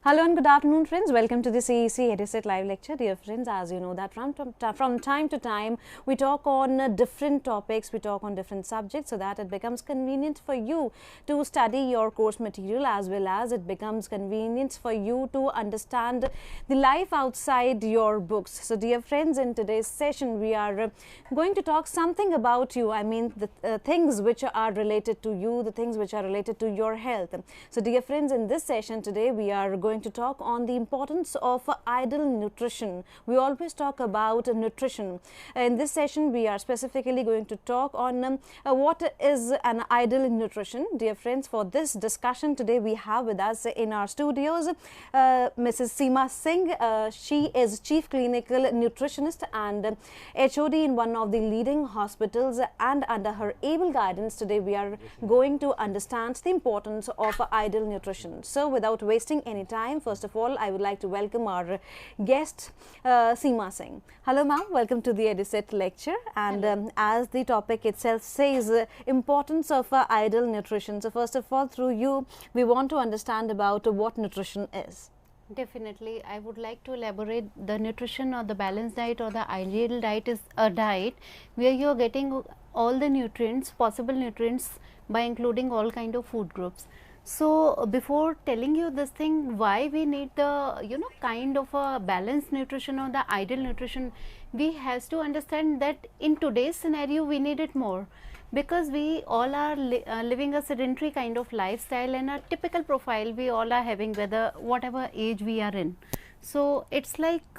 Hello and good afternoon, friends. Welcome to the CEC Ediset live lecture. Dear friends, as you know that from time to time we talk on different topics, we talk on different subjects so that it becomes convenient for you to study your course material, as well as it becomes convenient for you to understand the life outside your books. So dear friends, in today's session we are going to talk something about you. I mean the things which are related to you, the things which are related to your health. So dear friends, in this session today we are going to talk on the importance of ideal nutrition. We always talk about nutrition. In this session we are specifically going to talk on what is an ideal nutrition. Dear friends, for this discussion today we have with us in our studios Mrs. Seema Singh. She is Chief Clinical Nutritionist and HOD in one of the leading hospitals, and under her able guidance today we are going to understand the importance of ideal nutrition. So without wasting any time, first of all I would like to welcome our guest Seema Singh. Hello ma'am, welcome to the Ediset lecture, and as the topic itself says, importance of ideal nutrition. So first of all, through you we want to understand about what nutrition is. Definitely, I would like to elaborate. The nutrition or the balanced diet or the ideal diet is a diet where you are getting all the nutrients, possible nutrients, by including all kind of food groups. So before telling you this thing, why we need the kind of a balanced nutrition or the ideal nutrition, we has to understand that in today's scenario we need it more, because we all are living a sedentary kind of lifestyle, and a typical profile we all are having, whether whatever age we are in. So it's like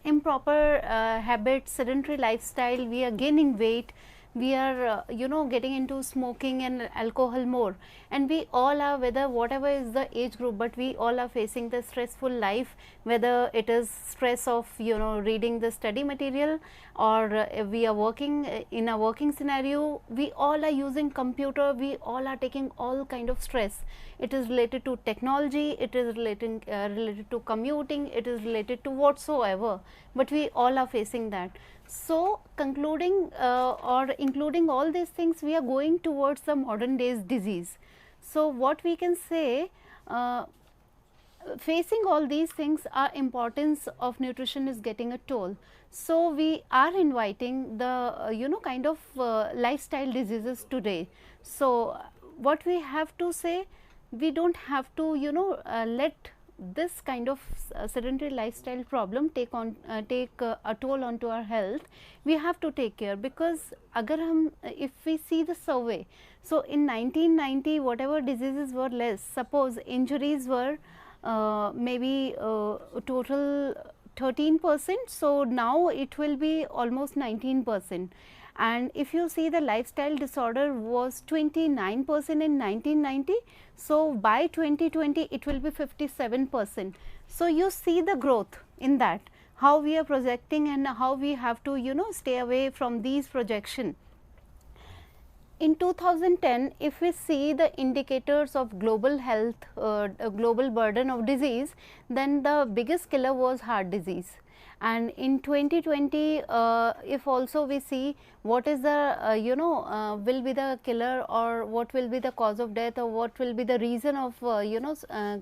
improper habits, sedentary lifestyle, we are gaining weight, we are getting into smoking and alcohol more, and we all are, whether whatever is the age group, but we all are facing the stressful life, whether it is stress of reading the study material, or we are working in a working scenario, we all are using computer, we all are taking all kind of stress. It is related to technology, it is related to commuting, it is related to whatsoever, but we all are facing that. So concluding or including all these things, we are going towards the modern days disease. So what we can say, facing all these things, our importance of nutrition is getting a toll. So we are inviting the kind of lifestyle diseases today. So what we have to say, we don't have to let this kind of sedentary lifestyle problem take a toll onto our health. We have to take care, because if we see the survey, so in 1990 whatever diseases were less, suppose injuries were maybe total 13%, so now it will be almost 19%. And if you see, the lifestyle disorder was 29% in 1990, so by 2020 it will be 57%. So you see the growth in that, how we are projecting and how we have to stay away from these projection. In 2010, if we see the indicators of global health, global burden of disease, then the biggest killer was heart disease. And in 2020, if also we see what is the will be the killer, or what will be the cause of death, or what will be the reason of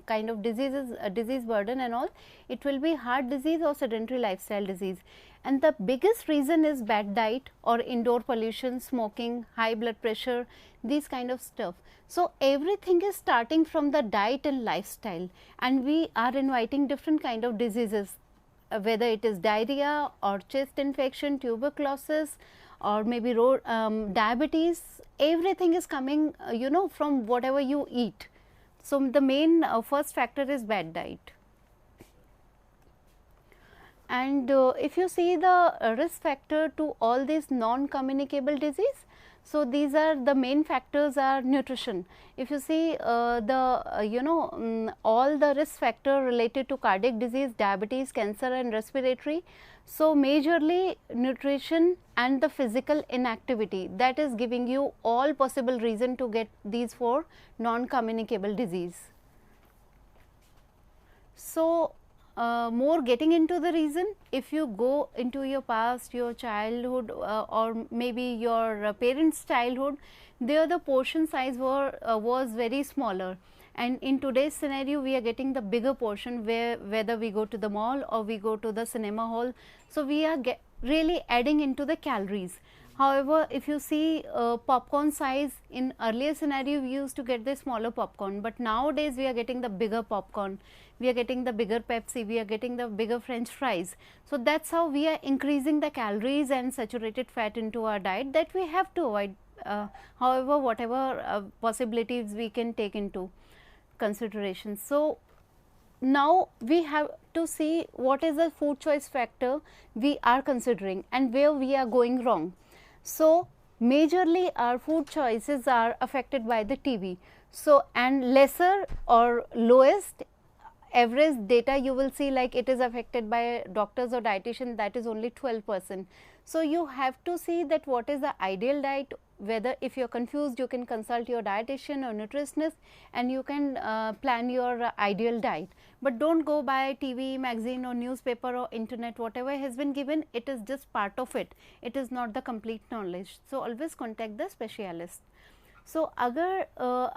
kind of diseases, disease burden and all, it will be heart disease or sedentary lifestyle disease. And the biggest reason is bad diet or indoor pollution, smoking, high blood pressure, these kind of stuff. So everything is starting from the diet and lifestyle, and we are inviting different kind of diseases, whether it is diarrhea or chest infection, tuberculosis, or maybe diabetes. Everything is coming from whatever you eat. So the main first factor is bad diet. And if you see the risk factor to all these non-communicable disease, so these are the main factors are nutrition. If you see all the risk factor related to cardiac disease, diabetes, cancer and respiratory, so majorly nutrition and the physical inactivity, that is giving you all possible reason to get these 4 non-communicable disease. So more getting into the reason, if you go into your past, your childhood, or maybe your parents' childhood, there the portion size was very smaller, and in today's scenario we are getting the bigger portion, whether we go to the mall or we go to the cinema hall. So we are really adding into the calories. However, if you see popcorn size, in earlier scenario we used to get the smaller popcorn, but nowadays we are getting the bigger popcorn, we are getting the bigger Pepsi, we are getting the bigger French fries. So that's how we are increasing the calories and saturated fat into our diet, that we have to avoid. However, whatever possibilities we can take into consideration. So now we have to see what is the food choice factor we are considering and where we are going wrong. So majorly our food choices are affected by the TV. So and lesser or lowest average data you will see, like it is affected by doctors or dietitian, that is only 12%. So you have to see that what is the ideal diet. Whether if you are confused, you can consult your dietitian or nutritionist and you can plan your ideal diet. But don't go by TV, magazine or newspaper or internet, whatever has been given, it is just part of it, it is not the complete knowledge. So always contact the specialist. So अगर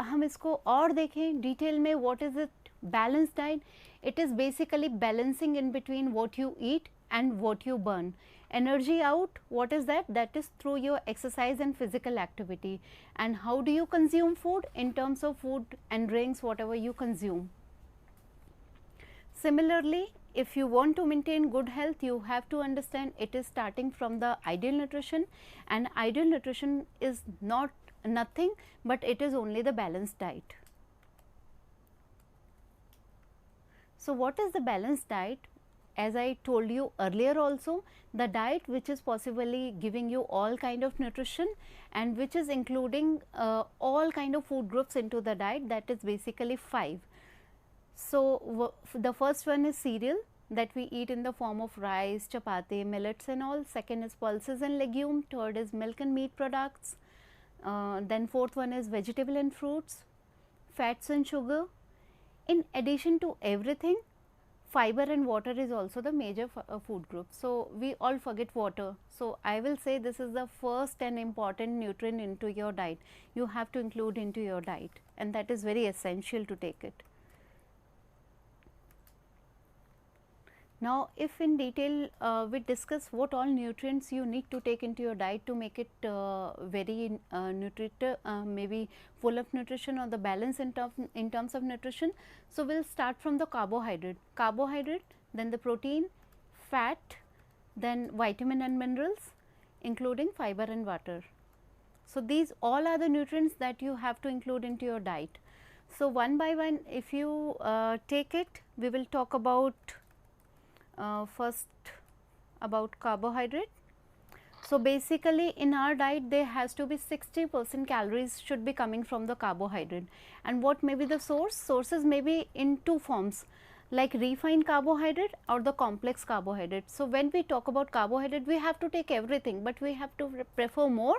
हम इसको और देखें detail में, what is it balanced diet? It is basically balancing in between what you eat and what you burn. Energy out, what is that? That is through your exercise and physical activity. And how do you consume food? In terms of food and drinks, whatever you consume. Similarly, if you want to maintain good health, you have to understand it is starting from the ideal nutrition, and ideal nutrition is not nothing but it is only the balanced diet. So what is the balanced diet? As I told you earlier also, the diet which is possibly giving you all kind of nutrition and which is including all kind of food groups into the diet, that is basically 5. So the first one is cereal that we eat in the form of rice, chapati, millets and all. Second is pulses and legume. Third is milk and meat products. Then fourth one is vegetable and fruits, fats and sugar. In addition to everything, fiber and water is also the major food group. So we all forget water. So I will say this is the first and important nutrient into your diet. You have to include into your diet, and that is very essential to take it. Now, if in detail we discuss what all nutrients you need to take into your diet to make it very nutritive, maybe full of nutrition or the balance in terms of nutrition. So, we will start from the carbohydrate, then the protein, fat, then vitamin and minerals, including fiber and water. So, these all are the nutrients that you have to include into your diet. So, one by one, if you take it, we will talk about first about carbohydrate. So basically in our diet there has to be 60% calories should be coming from the carbohydrate. And what may be the source? Sources may be in two forms, like refined carbohydrate or the complex carbohydrate. So when we talk about carbohydrate, we have to take everything, but we have to prefer more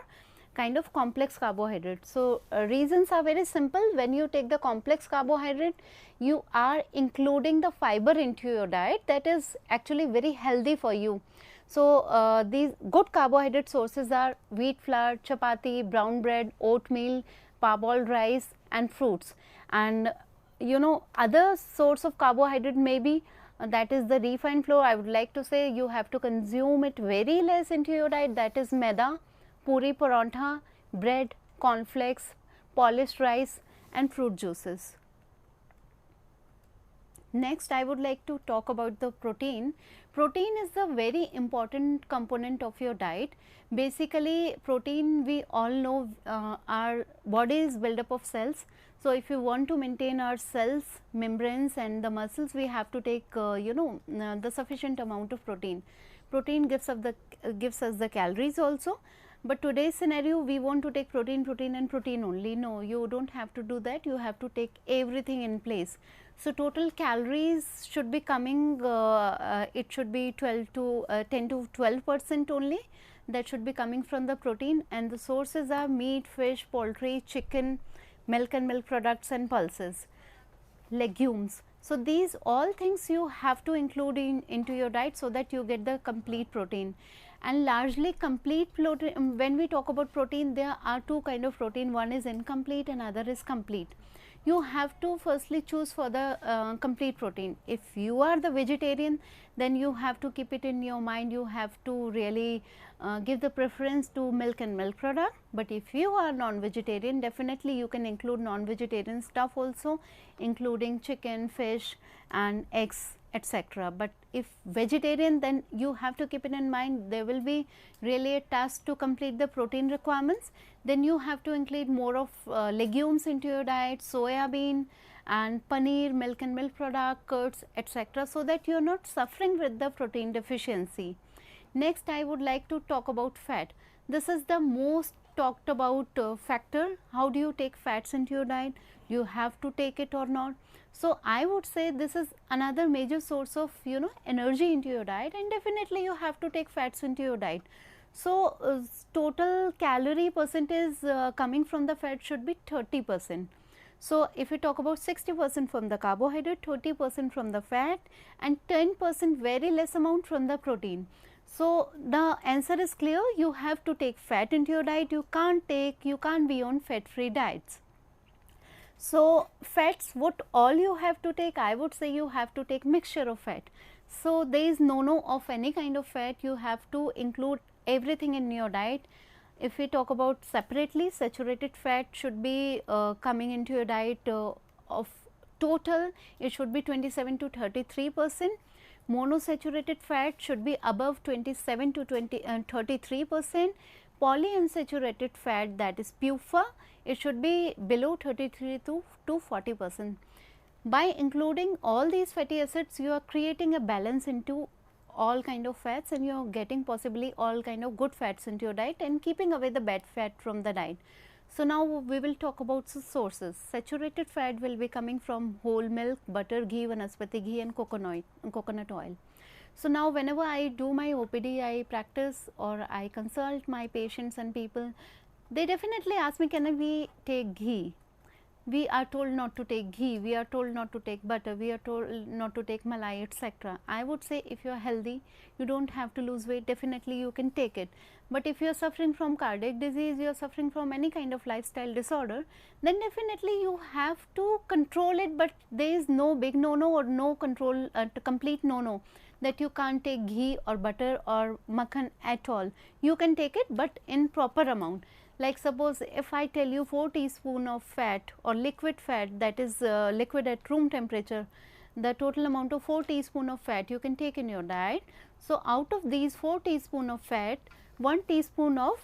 kind of complex carbohydrate. So reasons are very simple. When you take the complex carbohydrate, you are including the fiber into your diet, that is actually very healthy for you. So these good carbohydrate sources are wheat flour, chapati, brown bread, oatmeal, parboiled rice and fruits. And you know, other source of carbohydrate may be that is the refined flour. I would like to say you have to consume it very less into your diet, that is maida, puri parantha, bread, cornflakes, polished rice and fruit juices. Next, I would like to talk about the protein. Protein is a very important component of your diet. Basically, protein, we all know our body is built up of cells. So, if you want to maintain our cells, membranes and the muscles, we have to take the sufficient amount of protein. Protein gives us the calories also. But today's scenario, we want to take protein and protein only. No, you don't have to do that. You have to take everything in place. So total calories should be coming, it should be 10 to 12% only, that should be coming from the protein, and the sources are meat, fish, poultry, chicken, milk and milk products and pulses, legumes. So these all things you have to include into your diet so that you get the complete protein. and largely complete protein. When we talk about protein, there are two kind of protein, one is incomplete and other is complete. You have to firstly choose for the complete protein. If you are the vegetarian, then you have to keep it in your mind, you have to really give the preference to milk and milk product. But if you are non-vegetarian, definitely you can include non-vegetarian stuff also, including chicken, fish and eggs, etc. But if vegetarian, then you have to keep it in mind, there will be really a task to complete the protein requirements. Then you have to include more of legumes into your diet, soya bean and paneer, milk and milk product, curds, etc., so that you are not suffering with the protein deficiency. Next, I would like to talk about fat. This is the most talked about factor. How do you take fats into your diet? You have to take it or not? So I would say this is another major source of energy into your diet, and definitely you have to take fats into your diet. So total calorie percentage coming from the fat should be 30%. So if we talk about 60% from the carbohydrate, 30% from the fat and 10% very less amount from the protein. So the answer is clear, you have to take fat into your diet, you can't be on fat free diets. So fats, what all you have to take, I would say you have to take mixture of fat. So there is no of any kind of fat, you have to include everything in your diet. If we talk about separately, saturated fat should be coming into your diet of total, it should be 27 to 33%. Monosaturated fat should be above 27 to 33%. Polyunsaturated fat, that is PUFA, it should be below 33 to 40%. By including all these fatty acids, you are creating a balance into all kind of fats, and you are getting possibly all kind of good fats into your diet and keeping away the bad fat from the diet. So now we will talk about the sources. Saturated fat will be coming from whole milk, butter, ghee, vanaspati ghee and coconut oil. So now whenever I do my OPD, I practice or I consult my patients and people, they definitely ask me, can we take ghee? We are told not to take ghee, we are told not to take butter, we are told not to take malai, etc. I would say if you are healthy, you don't have to lose weight, definitely you can take it. But if you are suffering from cardiac disease, you are suffering from any kind of lifestyle disorder, then definitely you have to control it, but there is no big no-no or no control, complete no-no that you can't take ghee or butter or makhan at all. You can take it, but in proper amount. Like suppose if I tell you 4 teaspoon of fat or liquid fat, that is liquid at room temperature, the total amount of 4 teaspoon of fat you can take in your diet. So out of these 4 teaspoon of fat, 1 teaspoon of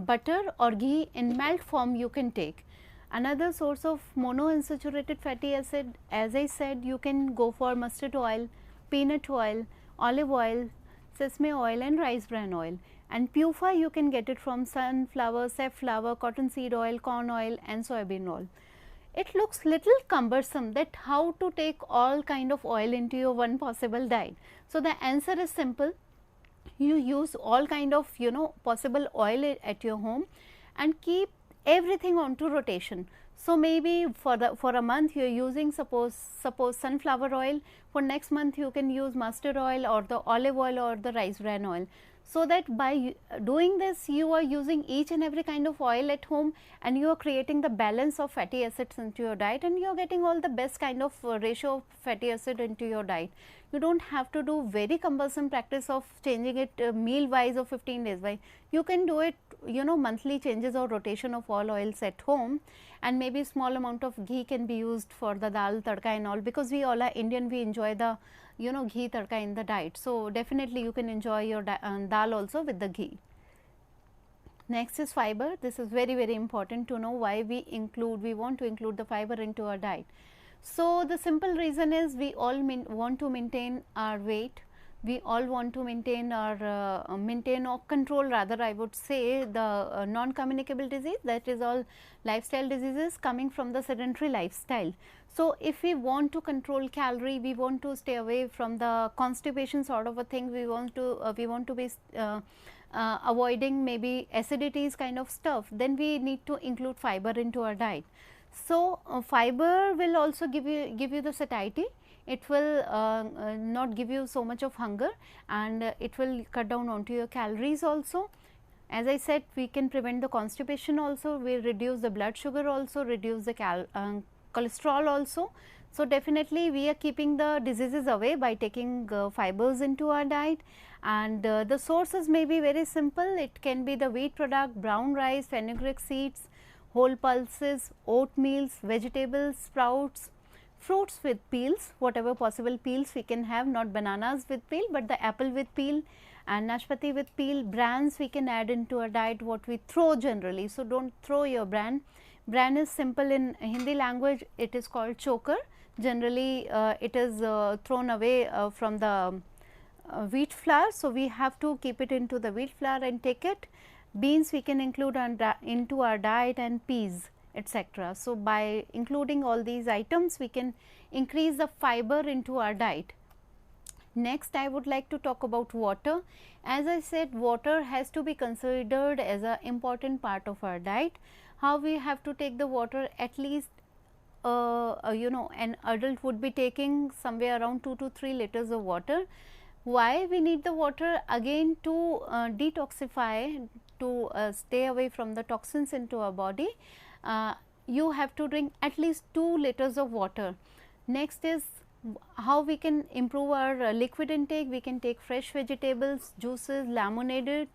butter or ghee in melt form you can take. Another source of monounsaturated fatty acid, as I said, you can go for mustard oil, peanut oil, olive oil, sesame oil and rice bran oil. And PUFA you can get it from sunflower, safflower, cottonseed oil, corn oil and soybean oil. It looks little cumbersome that how to take all kind of oil into your one possible diet. So the answer is simple, you use all kind of possible oil at your home and keep everything onto rotation. So maybe for a month you are using suppose sunflower oil, for next month you can use mustard oil or the olive oil or the rice bran oil. So that by doing this, you are using each and every kind of oil at home and you are creating the balance of fatty acids into your diet, and you are getting all the best kind of ratio of fatty acid into your diet. You don't have to do very cumbersome practice of changing it meal wise or 15 days wise. You can do it monthly changes or rotation of all oils at home, and maybe small amount of ghee can be used for the dal, tadka and all, because we all are Indian, we enjoy the ghee tadka in the diet. So definitely you can enjoy your dal also with the ghee. Next is fiber. This is very important to know why we want to include the fiber into our diet. So the simple reason is we all want to maintain our weight, we all want to maintain our maintain or control, rather I would say, the non-communicable disease, that is all lifestyle diseases coming from the sedentary lifestyle. So if we want to control calorie, we want to stay away from the constipation sort of a thing, we want to be avoiding maybe acidities kind of stuff, then we need to include fiber into our diet. So fiber will also give you the satiety. it will not give you so much of hunger, and it will cut down onto your calories also. As I said, we can prevent the constipation also, we reduce the blood sugar also, reduce the cholesterol also. So, definitely we are keeping the diseases away by taking fibers into our diet, and the sources may be very simple. It can be the wheat product, brown rice, fenugreek seeds, whole pulses, oatmeals, vegetables, sprouts, fruits with peels, whatever possible peels we can have, not bananas with peel, but the apple with peel and nashpati with peel. Brands we can add into our diet, what we throw generally. So, do not throw your bran. Bran is simple in Hindi language, it is called choker. Generally it is thrown away from the wheat flour. So, we have to keep it into the wheat flour and take it. Beans we can include into our diet, and peas, etc. So, by including all these items we can increase the fiber into our diet. Next, I would like to talk about water. As I said, water has to be considered as an important part of our diet. How we have to take the water? At least an adult would be taking somewhere around 2 to 3 liters of water. Why we need the water? Again, to detoxify, to stay away from the toxins into our body. You have to drink at least 2 liters of water. Next is how we can improve our liquid intake. We can take fresh vegetables, juices, lemonade.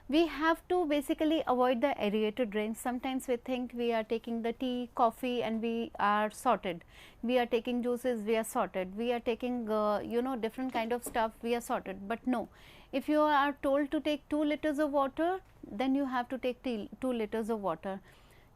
We have to basically avoid the aerated drinks. Sometimes we think we are taking the tea, coffee, and we are sorted. We are taking juices, we are sorted. We are taking different kind of stuff, we are sorted. But no, if you are told to take 2 liters of water, then you have to take 2 liters of water.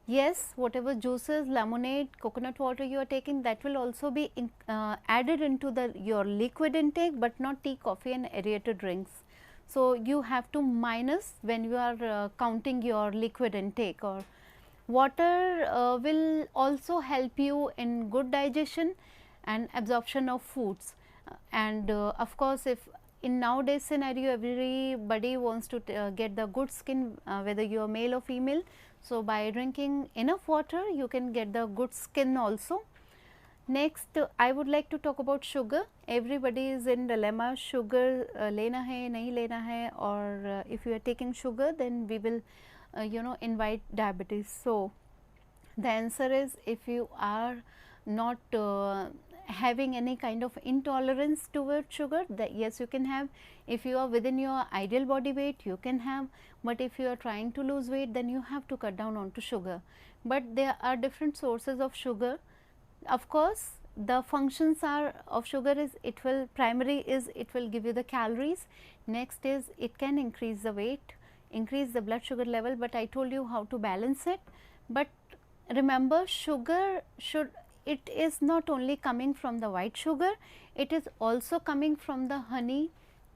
Yes, whatever juices, lemonade, coconut water you are taking, that will also be added into your liquid intake, but not tea, coffee and aerated drinks. So, you have to minus when you are counting your liquid intake. Or water will also help you in good digestion and absorption of foods. And of course, if in nowadays scenario everybody wants to get the good skin, whether you are male or female. So, by drinking enough water you can get the good skin also. Next, I would like to talk about sugar. Everybody is in dilemma, sugar lena hai, nahi lena hai, or if you are taking sugar, then we will invite diabetes. So, the answer is, if you are not having any kind of intolerance towards sugar, that yes, you can have. If you are within your ideal body weight, you can have, but if you are trying to lose weight, then you have to cut down onto sugar. But there are different sources of sugar. Of course, the functions of sugar is, primary is it will give you the calories. Next is it can increase the weight, increase the blood sugar level, but I told you how to balance it. But remember, sugar it is not only coming from the white sugar, it is also coming from the honey,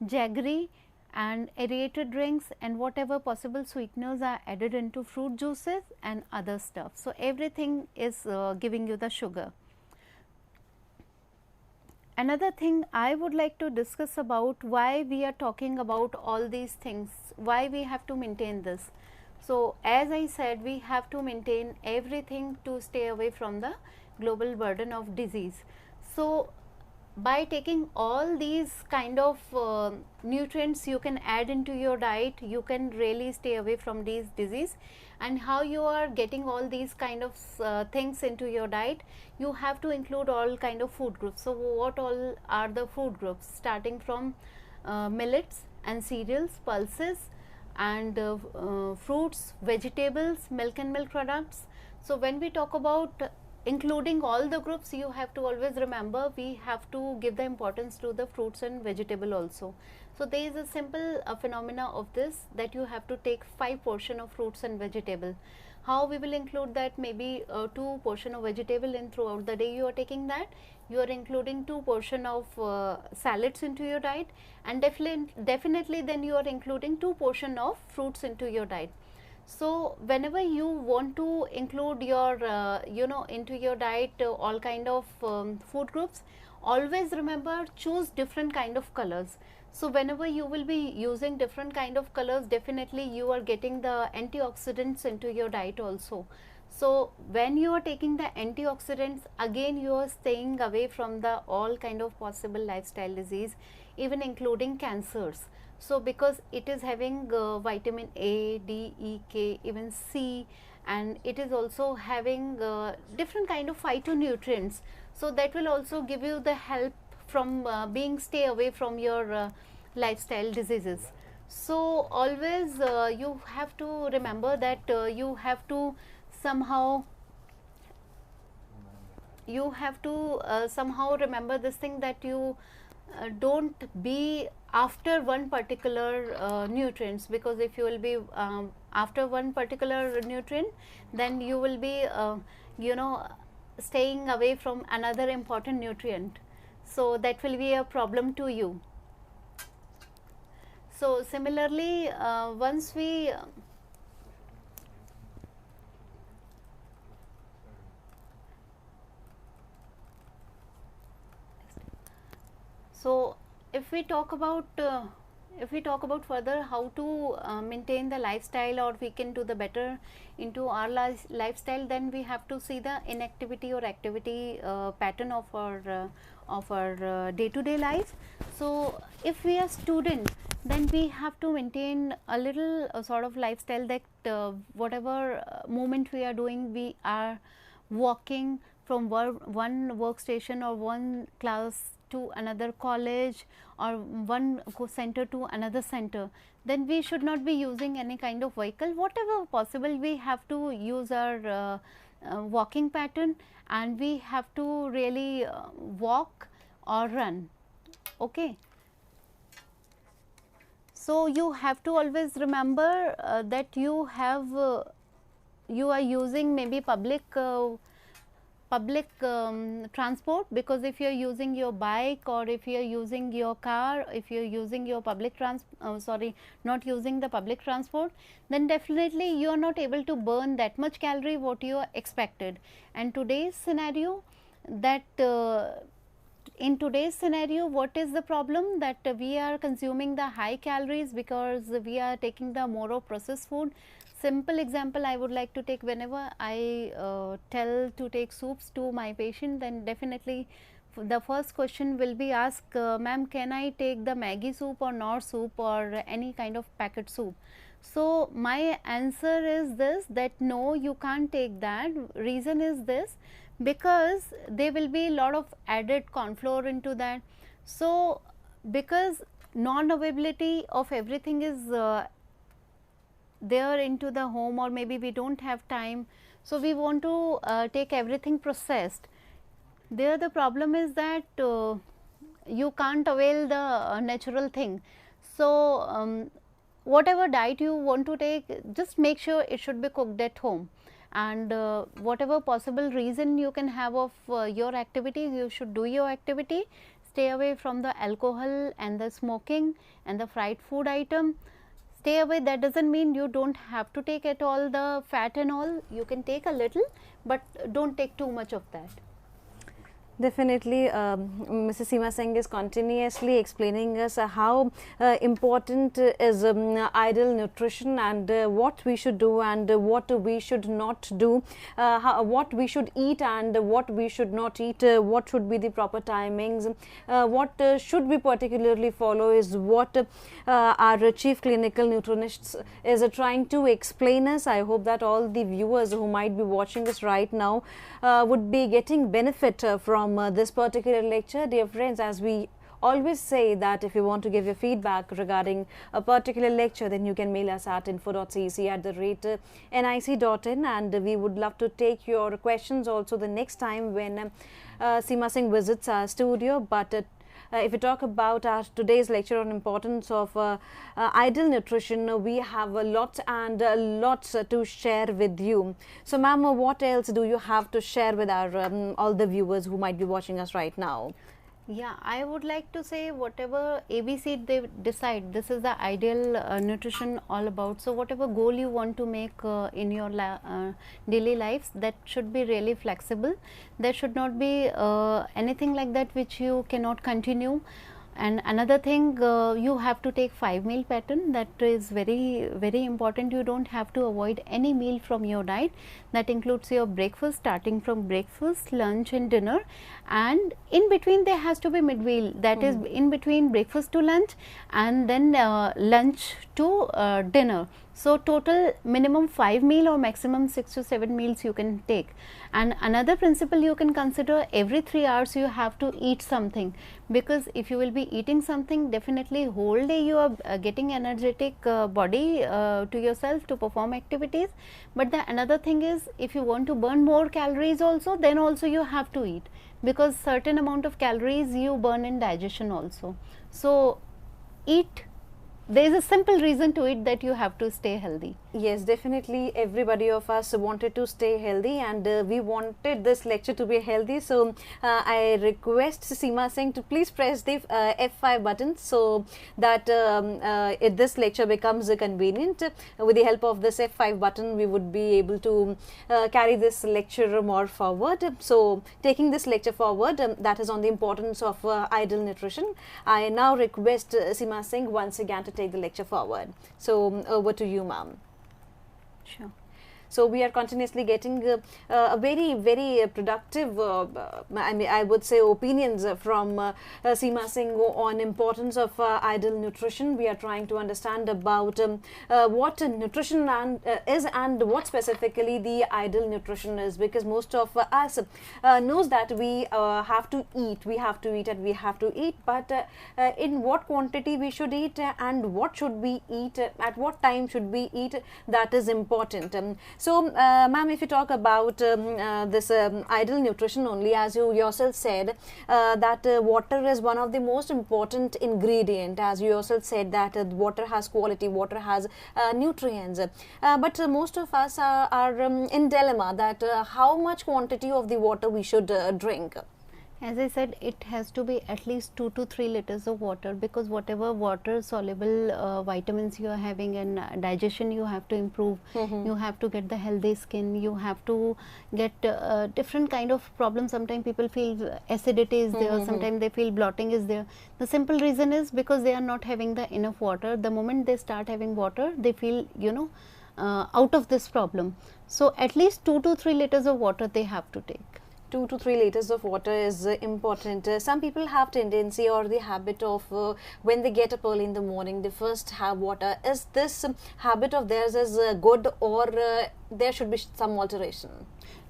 jaggery and aerated drinks, and whatever possible sweeteners are added into fruit juices and other stuff. So, everything is giving you the sugar. Another thing I would like to discuss about, why we are talking about all these things, why we have to maintain this. So, as I said, we have to maintain everything to stay away from the global burden of disease. So, by taking all these kind of nutrients you can add into your diet, you can really stay away from these disease. And how you are getting all these kind of things into your diet, you have to include all kind of food groups. So, what all are the food groups? Starting from millets and cereals, pulses and fruits, vegetables, milk and milk products. So, when we talk about including all the groups, you have to always remember we have to give the importance to the fruits and vegetable also. So, there is a simple phenomena of this, that you have to take 5 portion of fruits and vegetable. How we will include that? Maybe 2 portion of vegetable, and throughout the day you are taking that, you are including 2 portion of salads into your diet, and definitely then you are including 2 portion of fruits into your diet. So, whenever you want to include your into your diet all kind of food groups, always remember, choose different kind of colors. So, whenever you will be using different kind of colors, definitely you are getting the antioxidants into your diet also. So when you are taking the antioxidants, again you are staying away from the all kind of possible lifestyle disease, even including cancers. So because it is having vitamin A, D, E, K, even C, and it is also having different kind of phytonutrients, so that will also give you the help from being stay away from your lifestyle diseases. So always you have to remember that you have to somehow somehow remember this thing, that you don't be after one particular nutrients, because if you will be after one particular nutrient, then you will be you know, staying away from another important nutrient, so that will be a problem to you. So similarly, once we so if we talk about further how to maintain the lifestyle, or we can do the better into our lifestyle, then we have to see the inactivity or activity pattern of our day-to-day life. So if we are student, then we have to maintain a little sort of lifestyle, that whatever moment we are doing, we are walking from one workstation or one class to another college, or one center to another center. Then we should not be using any kind of vehicle. Whatever possible, we have to use our walking pattern, and we have to really walk or run. Okay. So you have to always remember that you are using maybe public transport, because if you are using your bike, or if you are using your car, if you are using your not using the public transport, then definitely you are not able to burn that much calorie what you are expected. And today's scenario, that in today's scenario, what is the problem, that we are consuming the high calories because we are taking the more of processed food. Simple example I would like to take, whenever I tell to take soups to my patient, then definitely the first question will be asked, ma'am, can I take the Maggi soup or Knorr soup or any kind of packet soup? So my answer is this, that no, you can't take that. Reason is this, because there will be a lot of added corn flour into that. So because non availability of everything is there into the home, or maybe we don't have time, so we want to take everything processed. There the problem is that you can't avail the natural thing. So whatever diet you want to take, just make sure it should be cooked at home. And whatever possible reason you can have of your activities, you should do your activity. Stay away from the alcohol and the smoking and the fried food item. Stay away. That doesn't mean you don't have to take at all the fat and all. You can take a little, but don't take too much of that. Definitely, Mrs. Seema Singh is continuously explaining us how important is ideal nutrition, and what we should do and what we should not do, what we should eat and what we should not eat, what should be the proper timings, what should we particularly follow is what our chief clinical nutritionist is trying to explain us. I hope that all the viewers who might be watching us right now would be getting benefit from this particular lecture. Dear friends, as we always say, that if you want to give your feedback regarding a particular lecture, then you can mail us at info.cec@nic.in, and we would love to take your questions also the next time when Seema Singh visits our studio. But if we talk about our today's lecture on importance of ideal nutrition, we have lots and lots to share with you. So ma'am, what else do you have to share with our all the viewers who might be watching us right now? Yeah, I would like to say, whatever ABC they decide, this is the ideal nutrition all about. So whatever goal you want to make in your daily lives, that should be really flexible. There should not be anything like that which you cannot continue. And another thing, you have to take 5 meal pattern. That is very important. You don't have to avoid any meal from your diet. That includes your breakfast, starting from breakfast, lunch and dinner, and in between there has to be mid-meal, that is in between breakfast to lunch, and then lunch to dinner. So total minimum 5 meal or maximum 6 to 7 meals you can take. And another principle you can consider, every 3 hours you have to eat something, because if you will be eating something, definitely whole day you are getting energetic body to yourself to perform activities. But the another thing is, if you want to burn more calories also, then also you have to eat, because certain amount of calories you burn in digestion also. So eat. There is a simple reason to it, that you have to stay healthy. Yes, definitely everybody of us wanted to stay healthy, and we wanted this lecture to be healthy. So I request Seema Singh to please press the F5 button, so that this lecture becomes convenient. With the help of this F5 button, we would be able to carry this lecture more forward. So taking this lecture forward, that is on the importance of ideal nutrition. I now request Seema Singh once again to take the lecture forward. So over to you, ma'am. Sure. So we are continuously getting a very productive, I would say, opinions from Seema Singh on importance of ideal nutrition. We are trying to understand about what nutrition is, and what specifically the ideal nutrition is, because most of us knows that we have to eat, and we have to eat, but in what quantity we should eat, and what should we eat, at what time should we eat, that is important. So, ma'am, if you talk about this ideal nutrition only, as you yourself said, that water is one of the most important ingredient, as you yourself said, that water has quality, water has nutrients, but most of us are in dilemma that how much quantity of the water we should drink. As I said, it has to be at least 2 to 3 liters of water, because whatever water soluble vitamins you are having, and digestion you have to improve, you have to get the healthy skin, you have to get different kind of problems. Sometimes people feel acidity is there, sometimes they feel bloating is there. The simple reason is because they are not having the enough water. The moment they start having water, they feel, you know, out of this problem. So at least 2 to 3 liters of water they have to take. 2 to 3 liters of water is important. Some people have tendency or the habit of when they get up early in the morning, they first have water. Is this habit of theirs is good, or there should be some alteration?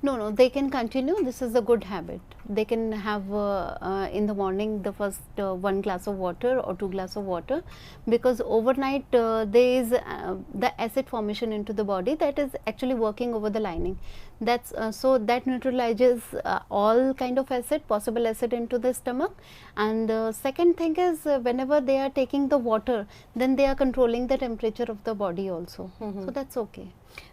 No, they can continue. This is a good habit. They can have in the morning the first 1 glass of water or 2 glass of water, because overnight there is the acid formation into the body that is actually working over the lining. That's so that neutralizes all kind of acid, possible acid into the stomach. And second thing is, whenever they are taking the water, then they are controlling the temperature of the body also. So that's okay.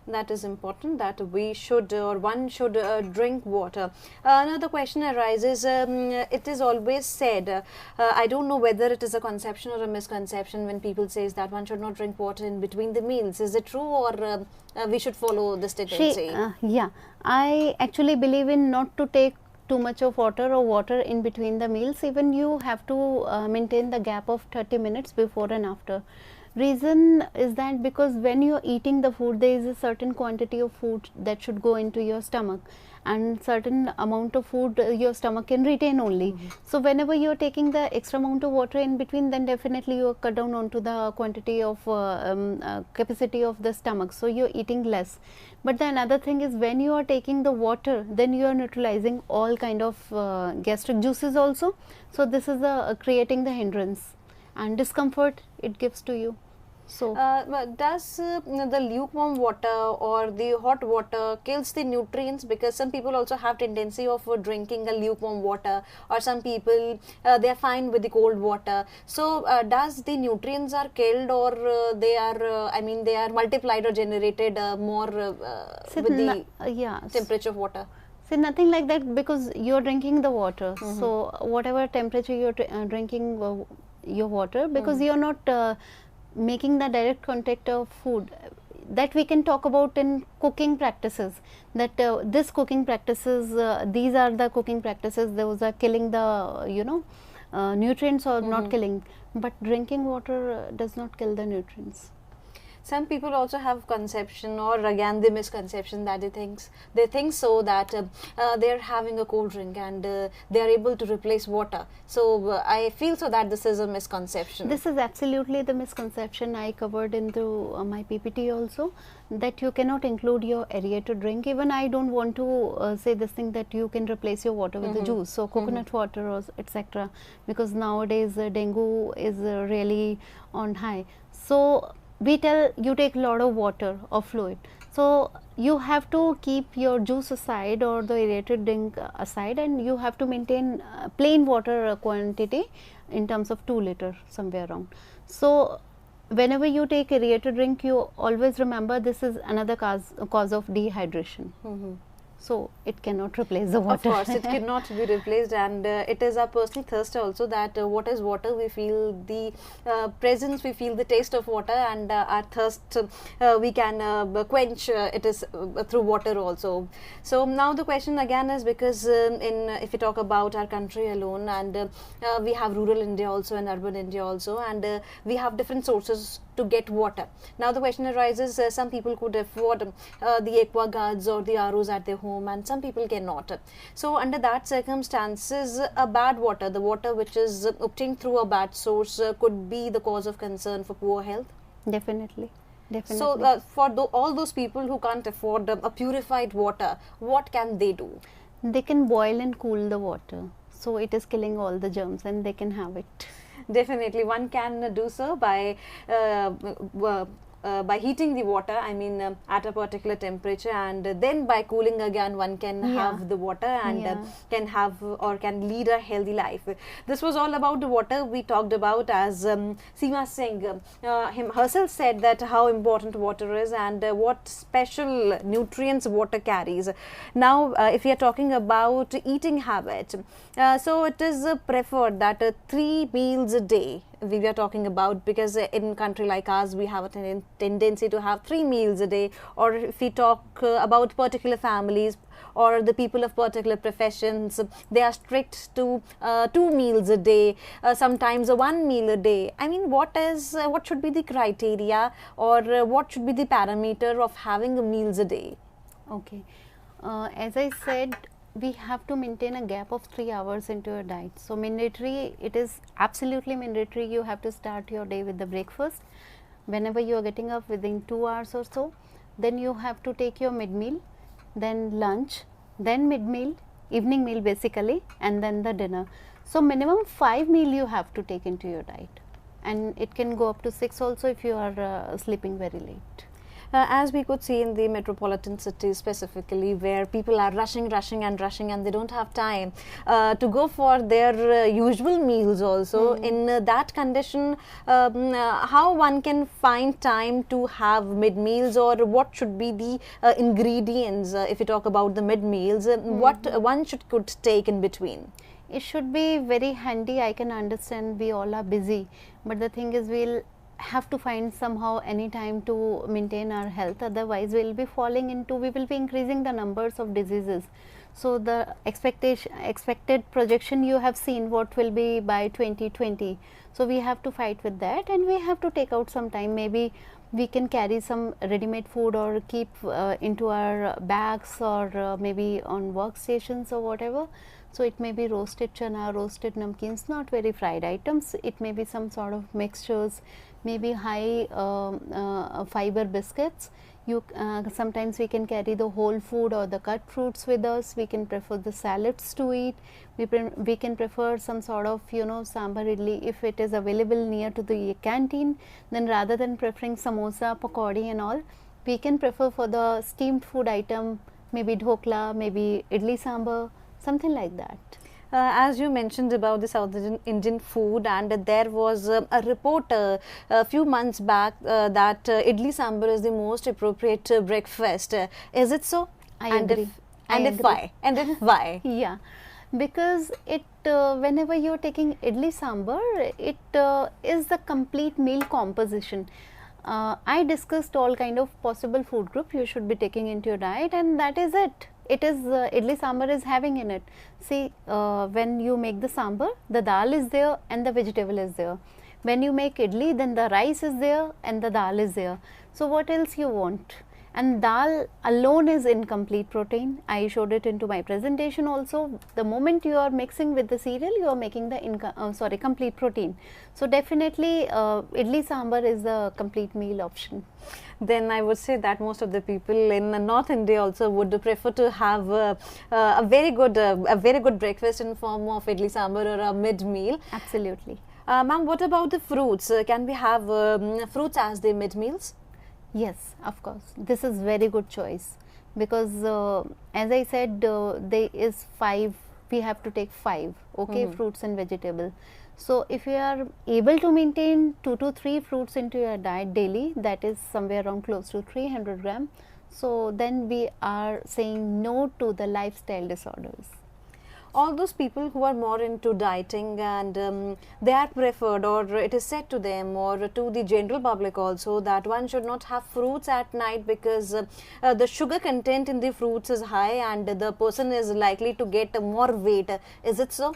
That is important, that we should or one should drink water. Another question arises, it is always said, I don't know whether it is a conception or a misconception, when people says that one should not drink water in between the meals. Is it true, or we should follow this tendency? Yeah, I actually believe in not to take too much of water or water in between the meals. Even you have to maintain the gap of 30 minutes before and after. Reason is that because when you are eating the food, there is a certain quantity of food that should go into your stomach, and certain amount of food your stomach can retain only. So whenever you are taking the extra amount of water in between, then definitely you cut down onto the quantity of capacity of the stomach, so you are eating less. But the another thing is, when you are taking the water, then you are neutralizing all kind of gastric juices also. So this is creating the hindrance and discomfort it gives to you. So does the lukewarm water or the hot water kills the nutrients? Because some people also have tendency of drinking a lukewarm water, or some people they are fine with the cold water. So does the nutrients are killed, or they are I mean, they are multiplied or generated more with the temperature of water? See, nothing like that, because you are drinking the water. So whatever temperature you are drinking your water, because you are not making the direct contact of food. That we can talk about in cooking practices, that this cooking practices, these are the cooking practices, those are killing the nutrients or not killing, but drinking water does not kill the nutrients. Some people also have conception, or again the misconception, that they think so that they're having a cold drink and they are able to replace water. So I feel so that this is a misconception. This is absolutely the misconception I covered into my PPT also, that you cannot include your aerated drink. Even I don't want to say this thing that you can replace your water with the juice, so coconut water or etc., because nowadays dengue is really on high. So we tell you take a lot of water or fluid, so you have to keep your juice aside or the aerated drink aside, and you have to maintain plain water quantity in terms of 2 liters somewhere around. So whenever you take aerated drink, you always remember this is another cause of dehydration. So it cannot replace the water. Of course, it cannot be replaced, and it is our personal thirst also, that what is water? We feel the presence, we feel the taste of water, and our thirst we can quench it is through water also. So now the question again is, because if we talk about our country alone, and we have rural India also and urban India also, and we have different sources to get water. Now the question arises, some people could afford the aqua guards or the ROs at their home, and some people cannot. So under that circumstances, a bad water, the water which is obtained through a bad source, could be the cause of concern for poor health. Definitely. Definitely. So for all those people who can't afford a purified water, what can they do? They can boil and cool the water, so it is killing all the germs and they can have it. Definitely, one can do so by heating the water, I mean at a particular temperature, and then by cooling again one can have the water and can have or can lead a healthy life. This was all about the water we talked about, as Seema Singh herself said that how important water is and what special nutrients water carries. Now if we are talking about eating habit, so it is preferred that 3 meals a day we are talking about, because in country like ours we have a tendency to have 3 meals a day, or if we talk about particular families or the people of particular professions, they are strict to 2 meals a day, sometimes 1 meal a day. I mean, what should be the criteria, or what should be the parameter of having a meals a day? Okay, as I said, we have to maintain a gap of 3 hours into your diet. So mandatory, it is absolutely mandatory, you have to start your day with the breakfast. Whenever you are getting up within 2 hours or so, then you have to take your mid meal, then lunch, then mid meal, evening meal basically, and then the dinner. So minimum 5 meal you have to take into your diet, and it can go up to 6 also if you are sleeping very late. As we could see in the metropolitan cities specifically, where people are rushing and they don't have time to go for their usual meals also. In that condition, how one can find time to have mid meals, or what should be the ingredients, if you talk about the mid meals, what one could take in between? It should be very handy. I can understand we all are busy, but the thing is, we'll have to find somehow any time to maintain our health, otherwise we will be increasing the numbers of diseases. So the expected projection you have seen what will be by 2020, so we have to fight with that, and we have to take out some time. Maybe we can carry some ready-made food or keep into our bags, or maybe on workstations or whatever. So it may be roasted chana, roasted namkeens, not very fried items. It may be some sort of mixtures, maybe high fiber biscuits. Sometimes we can carry the whole food or the cut fruits with us. We can prefer the salads to eat. We can prefer some sort of sambar idli if it is available near to the canteen. Then rather than preferring samosa, pakodi and all, we can prefer for the steamed food item, maybe dhokla, maybe idli sambar, something like that. As you mentioned about the South Indian food, and there was a report a few months back that idli sambar is the most appropriate breakfast. Is it so? I agree. If why? Yeah, because it whenever you are taking idli sambar, it is the complete meal composition. I discussed all kind of possible food group you should be taking into your diet, and that is it. it is idli sambar is having in it. See, when you make the sambar, the dal is there and the vegetable is there. When you make idli, then the rice is there and the dal is there. So what else you want? And dal alone is incomplete protein. I showed it into my presentation also. The moment you are mixing with the cereal, you are making the complete protein. So definitely idli sambar is a complete meal option. Then I would say that most of the people in North India also would prefer to have a very good breakfast in form of idli sambar or a mid meal. Absolutely. Ma'am, what about the fruits? Can we have fruits as the mid meals? Yes, of course. This is very good choice, because as I said, there is 5. We have to take 5. Okay, fruits and vegetable. So if you are able to maintain 2 to 3 fruits into your diet daily, that is somewhere around close to 300 gram. So then we are saying no to the lifestyle disorders. All those people who are more into dieting and they are preferred, or it is said to them or to the general public also, that one should not have fruits at night because the sugar content in the fruits is high and the person is likely to get more weight. Is it so?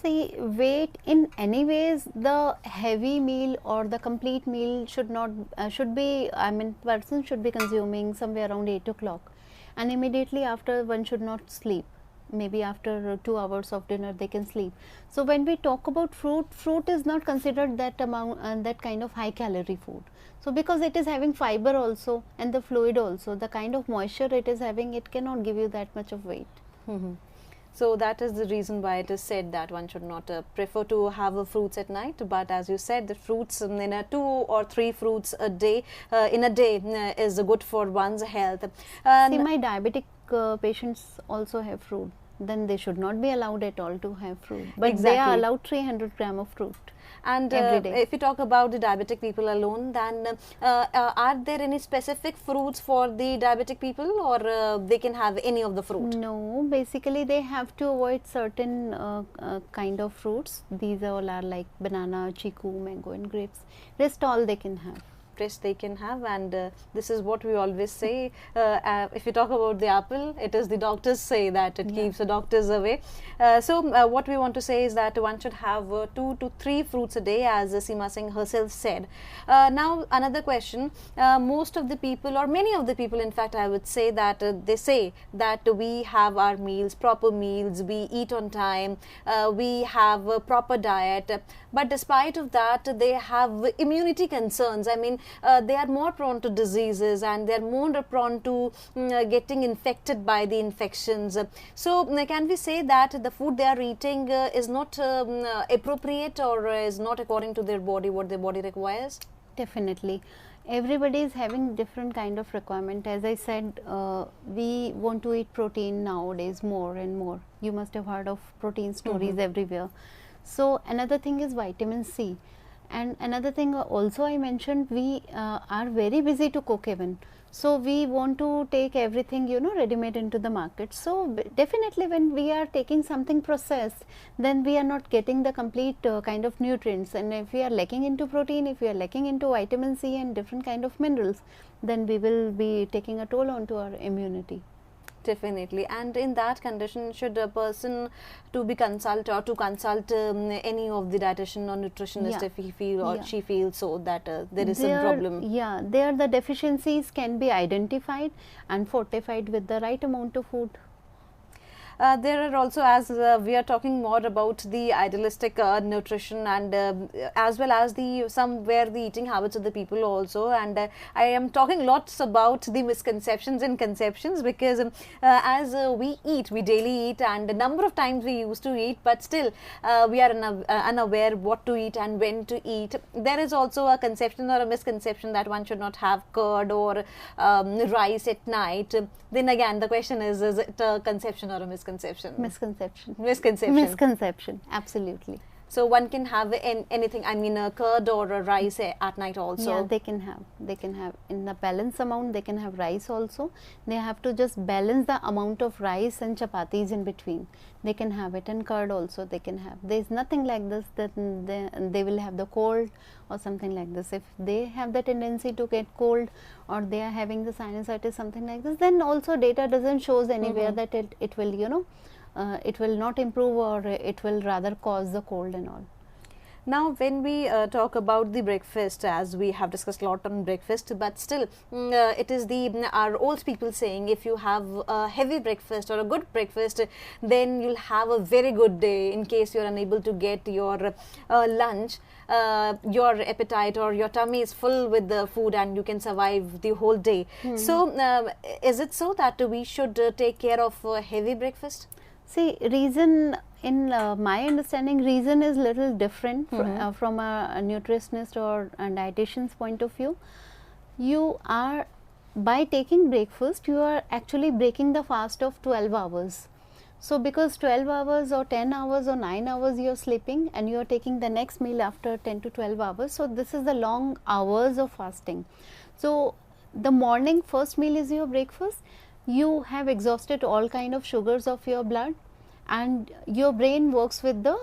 See, weight in any ways, the heavy meal or the complete meal should not person should be consuming somewhere around 8 o'clock, and immediately after one should not sleep. Maybe after 2 hours of dinner they can sleep. So when we talk about fruit is not considered that amount that kind of high calorie food. So because it is having fiber also and the fluid also, the kind of moisture it is having, it cannot give you that much of weight. So that is the reason why it is said that one should not prefer to have fruits at night. But as you said, the fruits in 2 or 3 fruits a day is good for one's health. See, my diabetic patients also have fruit. Then they should not be allowed at all to have fruit. But exactly. They are allowed 300 gram of fruit. And every day. If you talk about the diabetic people alone, then are there any specific fruits for the diabetic people, or they can have any of the fruit? No, basically they have to avoid certain kind of fruits. These all are like banana, chiku, mango and grapes. Rest all they can have. They can have, and this is what we always say. If you talk about the apple, it is the doctors say that it keeps the doctors away. So what we want to say is that one should have 2 to 3 fruits a day, as Seema Singh herself said. Now another question, most of the people, or many of the people in fact, I would say that they say that we have our meals, proper meals, we eat on time, we have a proper diet, but despite of that they have immunity concerns. I mean, they are more prone to diseases and they are more prone to getting infected by the infections. So can we say that the food they are eating is not appropriate, or is not according to their body, what their body requires? Definitely. Everybody is having different kind of requirement. As I said, we want to eat protein nowadays more and more. You must have heard of protein stories everywhere. So another thing is vitamin C. And another thing also I mentioned, we are very busy to cook even. So we want to take everything, ready-made into the market. So definitely when we are taking something processed, then we are not getting the complete kind of nutrients. And if we are lacking into protein, if we are lacking into vitamin C and different kind of minerals, then we will be taking a toll onto our immunity. Definitely. And in that condition, should a person to be consult or to consult any of the dietitian or nutritionist if he feel or she feels so that there is a problem? Yeah, there the deficiencies can be identified and fortified with the right amount of food. There are also, as we are talking more about the idealistic nutrition, and as well as the somewhere the eating habits of the people also, and I am talking lots about the misconceptions and conceptions, because as we daily eat, and a number of times we used to eat, but still we are unaware what to eat and when to eat. There is also a conception or a misconception that one should not have curd or rice at night. Then again the question is it a conception or a misconception? Misconception. Misconception. Misconception, absolutely. So one can have anything, I mean a curd or a rice at night also. Yeah, they can have in the balance amount. They can have rice also. They have to just balance the amount of rice and chapatis in between. They can have it, and curd also they can have. There is nothing like this that they will have the cold or something like this. If they have the tendency to get cold, or they are having the sinusitis, something like this, then also data doesn't shows anywhere that it will, you know, it will not improve, or it will rather cause the cold and all. Now, when we talk about the breakfast, as we have discussed a lot on breakfast, but still it is our old people saying, if you have a heavy breakfast or a good breakfast, then you'll have a very good day. In case you're unable to get your lunch, your appetite or your tummy is full with the food and you can survive the whole day. So is it so that we should take care of a heavy breakfast? See, reason, in my understanding, reason is little different from a nutritionist or a dietitian's point of view. You are, by taking breakfast, you are actually breaking the fast of 12 hours. So, because 12 hours or 10 hours or 9 hours you are sleeping, and you are taking the next meal after 10 to 12 hours. So, this is the long hours of fasting. So, the morning first meal is your breakfast. You have exhausted all kind of sugars of your blood, and your brain works with the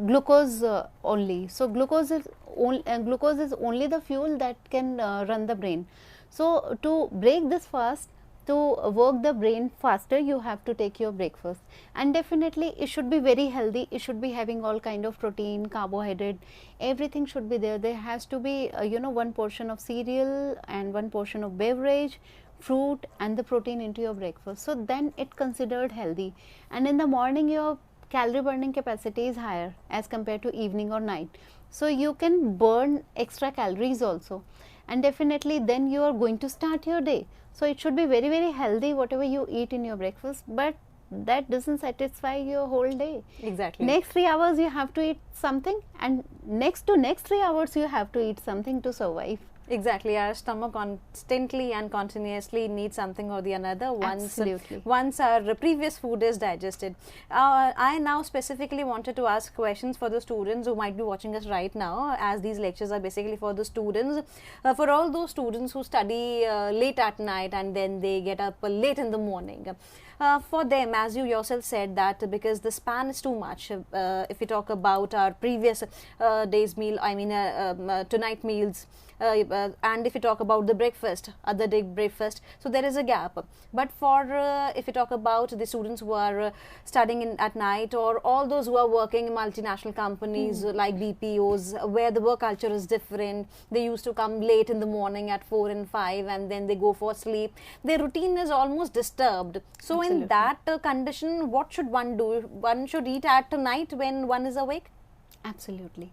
glucose only. So, glucose is only the fuel that can run the brain. So, to break this fast, to work the brain faster, you have to take your breakfast, and definitely it should be very healthy. It should be having all kind of protein, carbohydrate, everything should be there. There has to be you know, one portion of cereal and one portion of beverage, fruit, and the protein into your breakfast. So, then it considered healthy, and in the morning your calorie burning capacity is higher as compared to evening or night. So, you can burn extra calories also, and definitely then you are going to start your day. So, it should be very, very healthy whatever you eat in your breakfast, but that doesn't satisfy your whole day. Exactly. Next 3 hours you have to eat something, and next 3 hours you have to eat something to survive. Exactly, our stomach constantly and continuously needs something or the another once our previous food is digested. I now specifically wanted to ask questions for the students who might be watching us right now, as these lectures are basically for the students, for all those students who study late at night and then they get up late in the morning. For them, as you yourself said, that because the span is too much, if we talk about our previous day's meal, I mean tonight meals, and if you talk about the breakfast, other day breakfast, so there is a gap. But for if you talk about the students who are studying at night, or all those who are working in multinational companies like BPOs, where the work culture is different, they used to come late in the morning at 4 and 5 and then they go for sleep, their routine is almost disturbed. So in that condition, what should one do? One should eat at night when one is awake? Absolutely.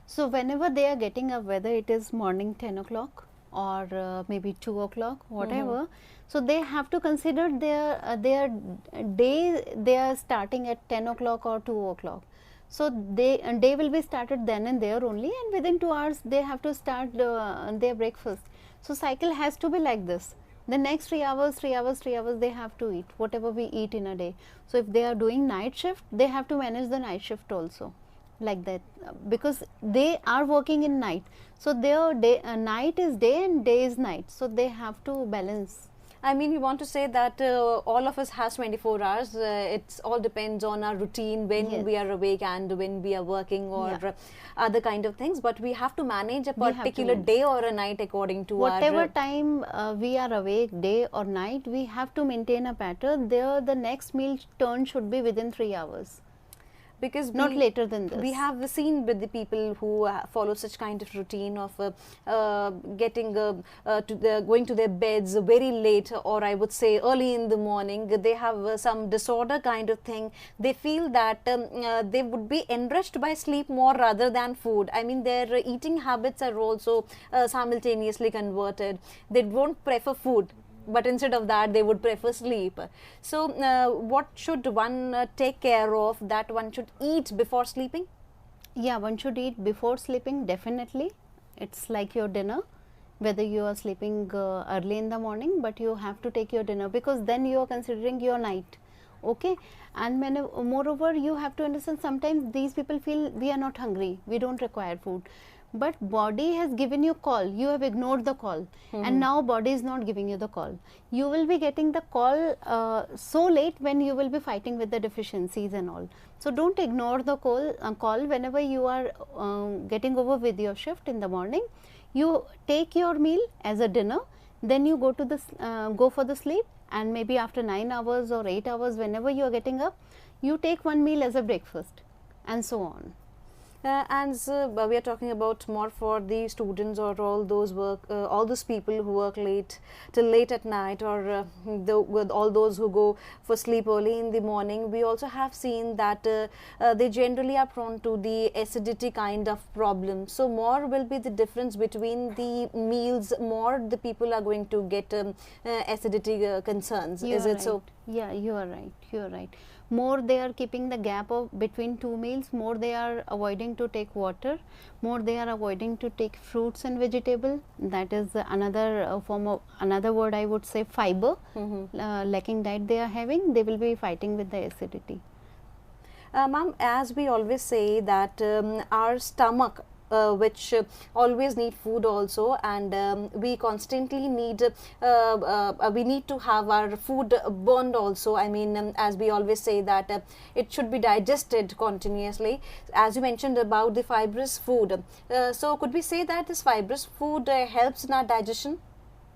So, whenever they are getting up, whether it is morning 10 o'clock or maybe 2 o'clock, whatever, so they have to consider their day, they are starting at 10 o'clock or 2 o'clock. So, day will be started then and there only, and within 2 hours they have to start their breakfast. So, cycle has to be like this. The next 3 hours they have to eat whatever we eat in a day. So, if they are doing night shift, they have to manage the night shift also, like that, because they are working in night. So, their day, night is day and day is night. So, they have to balance. I mean, you want to say that all of us has 24 hours. It's all depends on our routine, when we are awake and when we are working, or other kind of things. But we have to manage a particular day or a night according to whatever time we are awake, day or night. We have to maintain a pattern. There, the next meal turn should be within 3 hours. Because not later than this. We have seen with the people who follow such kind of routine of getting going to their beds very late, or I would say early in the morning. They have some disorder kind of thing. They feel that they would be enriched by sleep more rather than food. I mean, their eating habits are also simultaneously converted. They won't prefer food, but instead of that they would prefer sleep. So what should one take care of, that one should eat before sleeping? Yeah, one should eat before sleeping, definitely. It's like your dinner, whether you are sleeping early in the morning, but you have to take your dinner, because then you are considering your night. Okay, and moreover you have to understand, sometimes these people feel we are not hungry, we don't require food, but body has given you call, you have ignored the call, and now body is not giving you the call. You will be getting the call so late when you will be fighting with the deficiencies and all. So don't ignore the call whenever you are getting over with your shift in the morning. You take your meal as a dinner, then you go to go for the sleep, and maybe after 9 hours or 8 hours, whenever you are getting up, you take one meal as a breakfast, and so on. And we are talking about more for the students or all those people who work till late at night, or with all those who go for sleep early in the morning. We also have seen that they generally are prone to the acidity kind of problem. So more will be the difference between the meals, more the people are going to get acidity concerns. Is it so? Yeah, you are right. You are right. More they are keeping the gap of between two meals, more they are avoiding to take water, more they are avoiding to take fruits and vegetable. That is another form of, another word I would say, fiber. Lacking diet they are having, they will be fighting with the acidity. Ma'am, as we always say that our stomach, which always need food also, and we constantly need we need to have our food burned also. I mean, as we always say that it should be digested continuously, as you mentioned about the fibrous food. So could we say that this fibrous food helps in our digestion?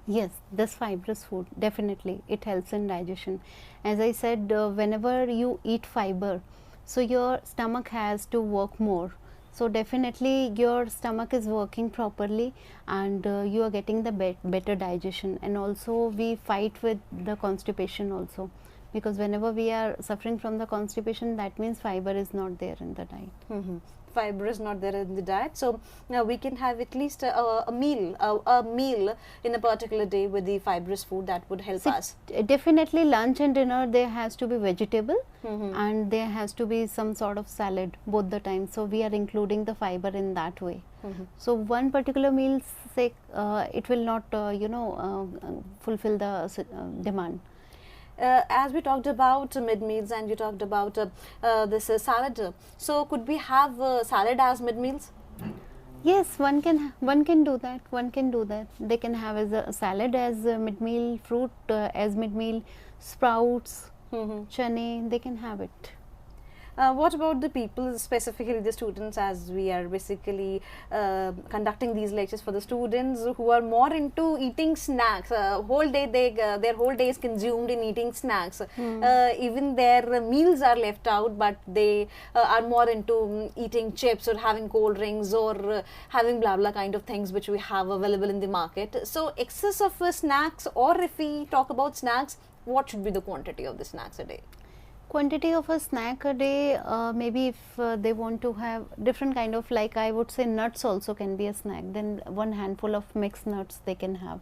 Yes, this fibrous food definitely it helps in digestion. As I said, whenever you eat fiber, so your stomach has to work more. So definitely your stomach is working properly, and you are getting the better digestion. And also we fight with the constipation also, because whenever we are suffering from the constipation, that means fiber is not there in the diet. Fiber is not there in the diet, so we can have at least a meal in a particular day with the fibrous food. That would help us. Definitely lunch and dinner there has to be vegetable, and there has to be some sort of salad both the time. So we are including the fiber in that way. So one particular meal, say it will not fulfill the demand. As we talked about mid meals, and you talked about this salad, so could we have salad as mid meals? Yes, one can do that. One can do that. They can have as a salad as a mid meal, fruit as mid meal, sprouts, chane. They can have it. What about the people, specifically the students, as we are basically conducting these lectures for the students who are more into eating snacks? Whole day their whole day is consumed in eating snacks. Even their meals are left out, but they are more into eating chips or having cold drinks or having blah blah kind of things which we have available in the market. So excess of snacks, or if we talk about snacks, what should be the quantity of the snacks a day? Quantity of a snack a day, maybe if they want to have different kind of, like I would say nuts also can be a snack, then one handful of mixed nuts they can have.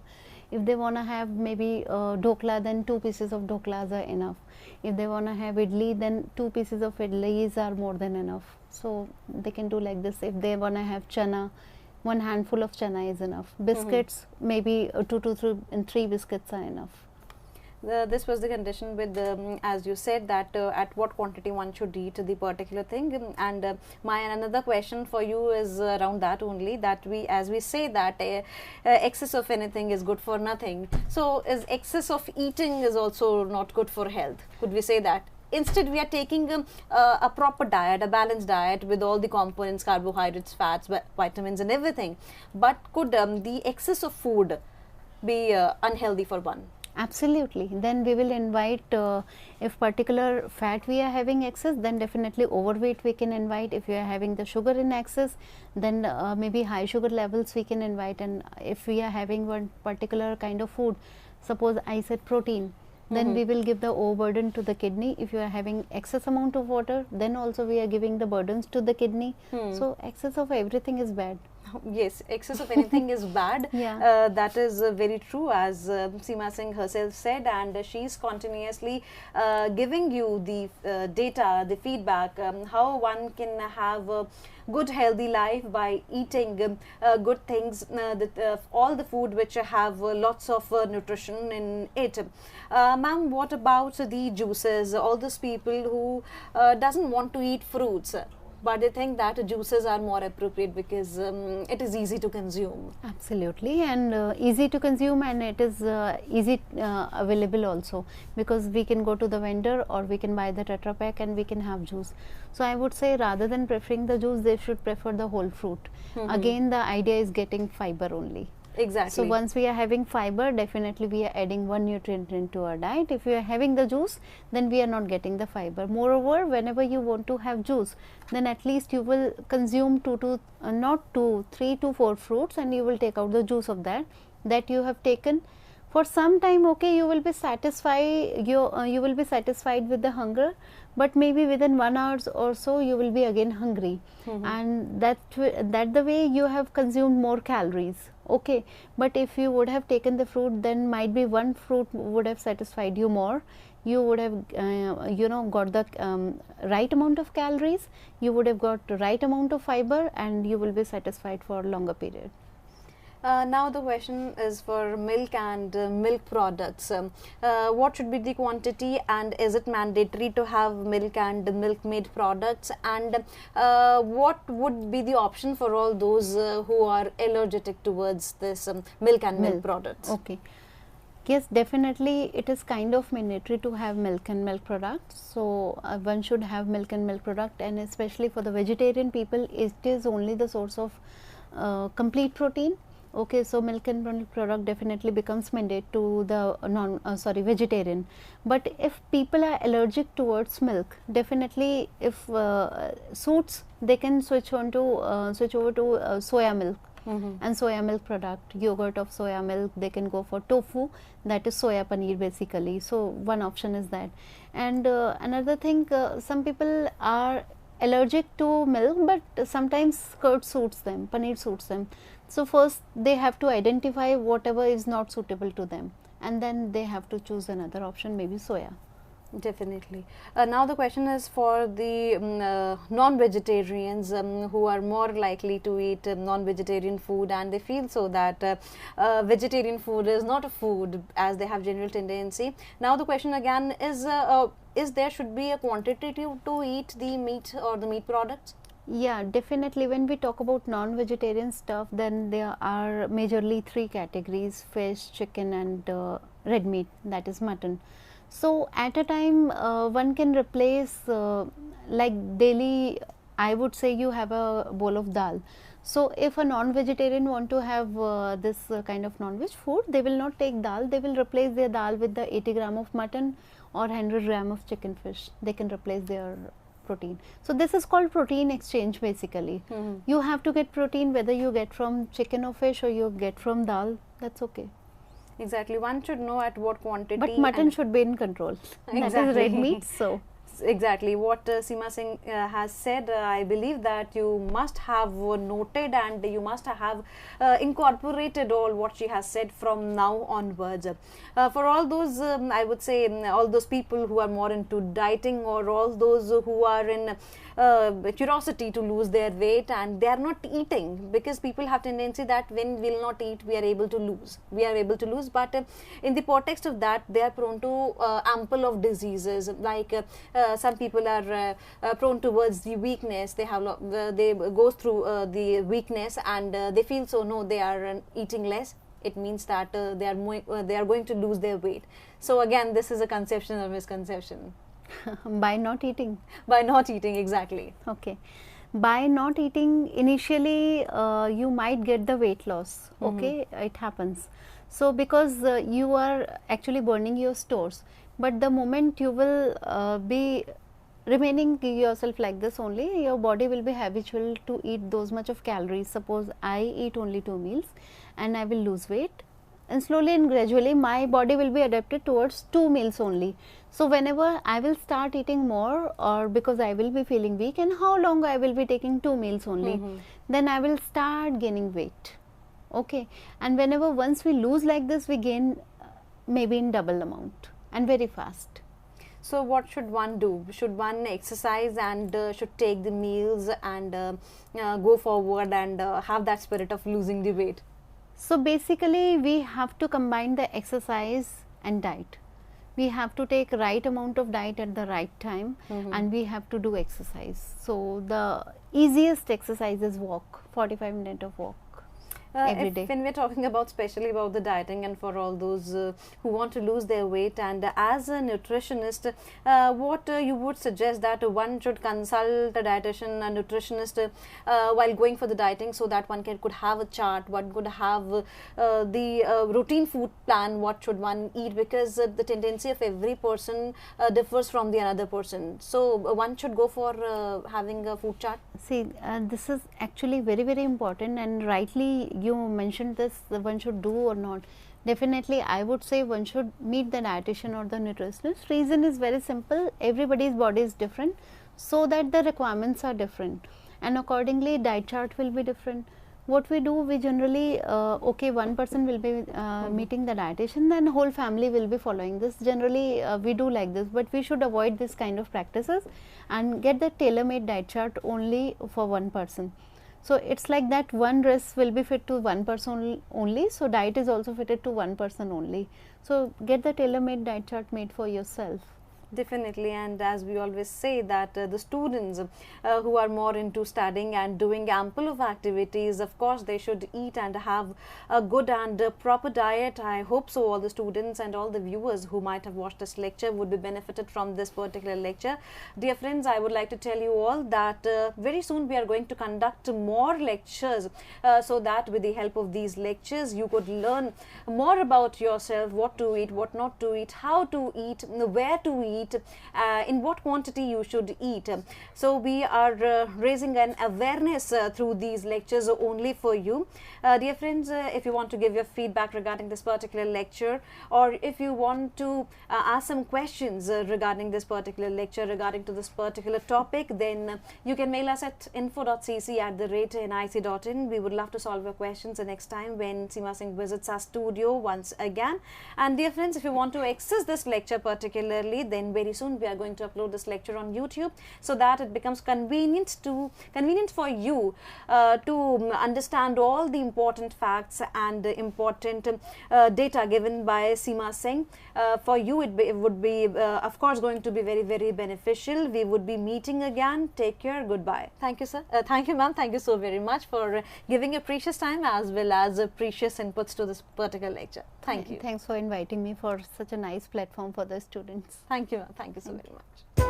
If they want to have maybe dhokla, then 2 pieces of dhoklas are enough. If they want to have idli, then 2 pieces of idlis are more than enough. So they can do like this. If they want to have chana, 1 handful of chana is enough. Biscuits, maybe 2 to 3 biscuits are enough. This was the condition with as you said that at what quantity one should eat the particular thing. And my another question for you is around that only, that as we say that excess of anything is good for nothing, so is excess of eating is also not good for health? Could we say that? Instead, we are taking a proper diet, a balanced diet with all the components, carbohydrates, fats, vitamins and everything. But could the excess of food be unhealthy for one? Absolutely. Then we will invite, if particular fat we are having excess, then definitely overweight we can invite. If we are having the sugar in excess, then maybe high sugar levels we can invite. And if we are having one particular kind of food, suppose I said protein, then we will give the overburden to the kidney. If you are having excess amount of water, then also we are giving the burdens to the kidney. So excess of everything is bad. Yes, excess of anything is bad. Yeah. That is very true, as Seema Singh herself said, and she's continuously giving you the data, the feedback, how one can have a good healthy life by eating good things, all the food which have lots of nutrition in it. Ma'am, what about the juices? All those people who doesn't want to eat fruits, but they think that juices are more appropriate because it is easy to consume. Absolutely, and easy to consume, and it is easy available also, because we can go to the vendor or we can buy the Tetra Pak and we can have juice. So I would say, rather than preferring the juice, they should prefer the whole fruit. Again, the idea is getting fiber only. Exactly. So once we are having fiber, definitely we are adding one nutrient into our diet. If we are having the juice, then we are not getting the fiber. Moreover, whenever you want to have juice, then at least you will consume 3 to 4 fruits, and you will take out the juice of that you have taken. For some time, okay, you will be satisfied. You will be satisfied with the hunger, but maybe within 1 hour or so, you will be again hungry, and that the way you have consumed more calories. Okay, but if you would have taken the fruit, then might be one fruit would have satisfied you more. You would have got the right amount of calories, you would have got the right amount of fiber, and you will be satisfied for a longer period. Now the question is for milk and milk products. What should be the quantity, and is it mandatory to have milk and milk made products, and what would be the option for all those who are allergic towards this milk and milk products? Okay. Yes, definitely it is kind of mandatory to have milk and milk products. So one should have milk and milk product, and especially for the vegetarian people, it is only the source of complete protein. Okay, so milk and milk product definitely becomes mandate to the vegetarian. But if people are allergic towards milk, definitely if suits, they can switch over to soya milk. And soya milk product, yogurt of soya milk. They can go for tofu, that is soya paneer basically. So one option is that. And another thing, some people are allergic to milk, but sometimes curd suits them, paneer suits them. So first they have to identify whatever is not suitable to them, and then they have to choose another option, maybe soya. Definitely. Now the question is for the non-vegetarians who are more likely to eat non-vegetarian food, and they feel so that vegetarian food is not a food, as they have general tendency. Now the question again is there should be a quantity to eat the meat or the meat products? Yeah, definitely. When we talk about non-vegetarian stuff, then there are majorly 3 categories: fish, chicken, and red meat, that is mutton. So at a time, one can replace like daily, I would say you have a bowl of dal. So if a non-vegetarian want to have this kind of non-veg food, they will not take dal, they will replace their dal with the 80 gram of mutton or 100 gram of chicken fish. They can replace their protein. So this is called protein exchange basically. You have to get protein whether you get from chicken or fish or you get from dal, that's okay. Exactly, one should know at what quantity. But mutton should be in control. Exactly. That is red meat, so. Exactly what Seema Singh has said. I believe that you must have noted and you must have incorporated all what she has said from now onwards. For all those, I would say, all those people who are more into dieting, or all those who are in curiosity to lose their weight and they are not eating, because people have tendency that when we will not eat, we are able to lose. But in the context of that, they are prone to ample of diseases, like some people are prone towards the weakness. They have they go through the weakness and they feel so no, they are eating less. It means that they are going to lose their weight. So again, this is a conception or misconception. By not eating. By not eating, exactly. Okay. By not eating, initially you might get the weight loss. Okay, it happens. So because you are actually burning your stores, but the moment you will be remaining yourself like this only, your body will be habitual to eat those much of calories. Suppose I eat only 2 meals and I will lose weight, and slowly and gradually my body will be adapted towards 2 meals only. So whenever I will start eating more, or because I will be feeling weak, and how long I will be taking 2 meals only, then I will start gaining weight. Okay, and whenever once we lose like this, we gain maybe in double amount and very fast. So what should one do? Should one exercise and should take the meals and go forward and have that spirit of losing the weight? So basically we have to combine the exercise and diet. We have to take right amount of diet at the right time, and we have to do exercise. So the easiest exercise is walk, 45 minutes of walk. Every day. When we're talking about, especially about the dieting and for all those who want to lose their weight, and as a nutritionist, what you would suggest that one should consult a dietitian, a nutritionist while going for the dieting, so that one could have a chart, one could have the routine food plan, what should one eat, because the tendency of every person differs from the another person. So one should go for having a food chart. See, this is actually very, very important, and rightly you mentioned this, one should do or not. Definitely I would say one should meet the dietitian or the nutritionist. Reason is very simple, everybody's body is different, so that the requirements are different, and accordingly diet chart will be different. What we do, we generally okay, one person will be meeting the dietitian, then whole family will be following this. Generally we do like this, but we should avoid this kind of practices and get the tailor-made diet chart only for one person. So it's like that one dress will be fit to one person only, so diet is also fitted to one person only. So get the tailor-made diet chart made for yourself. Definitely, and as we always say that the students who are more into studying and doing ample of activities, of course they should eat and have a good and proper diet. I hope so all the students and all the viewers who might have watched this lecture would be benefited from this particular lecture. Dear friends, I would like to tell you all that very soon we are going to conduct more lectures, so that with the help of these lectures you could learn more about yourself, what to eat, what not to eat, how to eat, where to eat, in what quantity you should eat. So we are raising an awareness through these lectures only for you. Dear friends, if you want to give your feedback regarding this particular lecture, or if you want to ask some questions regarding this particular lecture, regarding to this particular topic, then you can mail us at info.cc@nic.in. we would love to solve your questions the next time when Seema Singh visits our studio once again. And dear friends, if you want to access this lecture particularly, then very soon we are going to upload this lecture on YouTube, so that it becomes convenient for you to understand all the important facts and important data given by Seema Singh. For you it would be of course going to be very, very beneficial. We would be meeting again. Take care. Goodbye. Thank you, sir. Thank you, ma'am. Thank you so very much for giving your precious time as well as precious inputs to this particular lecture. Thank you. Thanks for inviting me for such a nice platform for the students. Thank you. Thank you so very much.